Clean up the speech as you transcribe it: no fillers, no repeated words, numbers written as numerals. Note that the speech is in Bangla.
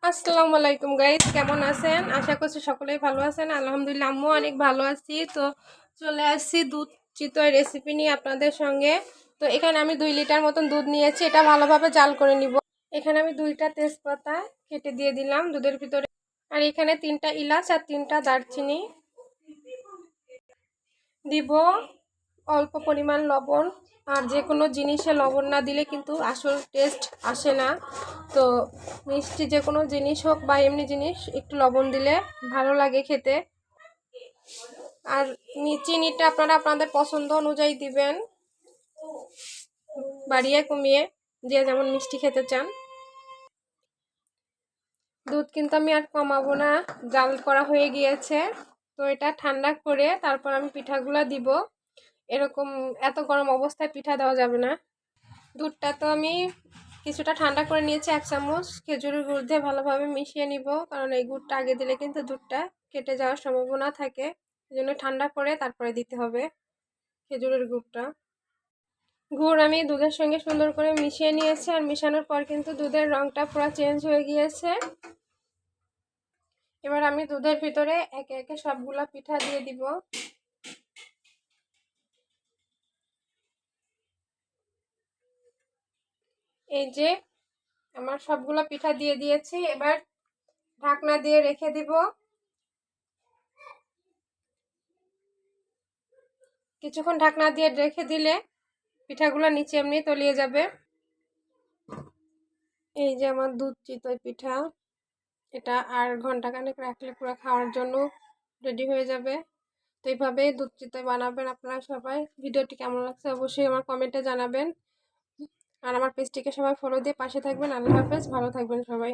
আসসালামু আলাইকুম গাইস, কেমন আছেন? আশা করছি সকলেই ভালো আছেন। আলহামদুলিল্লাহ আমিও অনেক ভালো আছি। তো চলে আসছি দুধ চিতই রেসিপি নিয়ে আপনাদের সঙ্গে। তো এখানে আমি 2 লিটার মতন দুধ নিয়েছি, এটা ভালোভাবে জাল করে নিব। এখানে আমি 2টা তেজপাতা কেটে দিয়ে দিলাম দুধের ভিতরে, আর এখানে 3টা এলাচ আর 3টা দারচিনি দিব। অল্প পরিমাণ লবণ, আর যে কোনো জিনিসে লবণ না দিলে কিন্তু আসল টেস্ট আসে না। তো মিষ্টি যে কোনো জিনিস হোক বা এমনি জিনিস একটু লবণ দিলে ভালো লাগে খেতে। আর চিনিটা আপনারা আপনাদের পছন্দ অনুযায়ী দিবেন, বাড়িয়ে কমিয়ে, যে যেমন মিষ্টি খেতে চান। দুধ কিন্তু আমি আর কমাবো না, জাল করা হয়ে গিয়েছে। তো এটা ঠান্ডা করে তারপর আমি পিঠাগুলো দিব। এরকম এত গরম অবস্থায় পিঠা দেওয়া যাবে না। দুধটা তো আমি কিছুটা ঠান্ডা করে নিয়েছি, 1 চামচ খেজুরের গুড় দিয়ে ভালোভাবে মিশিয়ে নিব, কারণ এই গুড়টা আগে দিলে কিন্তু দুধটা কেটে যাওয়ার সম্ভাবনা থাকে। এই জন্য ঠান্ডা করে তারপরে দিতে হবে খেজুরের গুড়টা। গুড় আমি দুধের সঙ্গে সুন্দর করে মিশিয়ে নিয়েছি, আর মিশানোর পর কিন্তু দুধের রঙটা পুরো চেঞ্জ হয়ে গিয়েছে। এবার আমি দুধের ভিতরে একে একে সবগুলা পিঠা দিয়ে দিব। এই যে আমার সবগুলো পিঠা দিয়ে দিয়েছি, এবার ঢাকনা দিয়ে রেখে দিব। কিছুক্ষণ ঢাকনা দিয়ে রেখে দিলে পিঠাগুলো নিচে এমনি তলিয়ে যাবে। এই যে আমার দুধ চিতই পিঠা, এটা আর ঘন্টাখানেক রাখলে পুরো খাওয়ার জন্য রেডি হয়ে যাবে। তো এইভাবেই দুধ চিতই বানাবেন আপনারা সবাই। ভিডিওটি কেমন লাগছে অবশ্যই আমার কমেন্টে জানাবেন, আর আমার পেজটিকে সবাই ফলো দিয়ে পাশে থাকবেন। আল্লাহ হাফেজ, ভালো থাকবেন সবাই।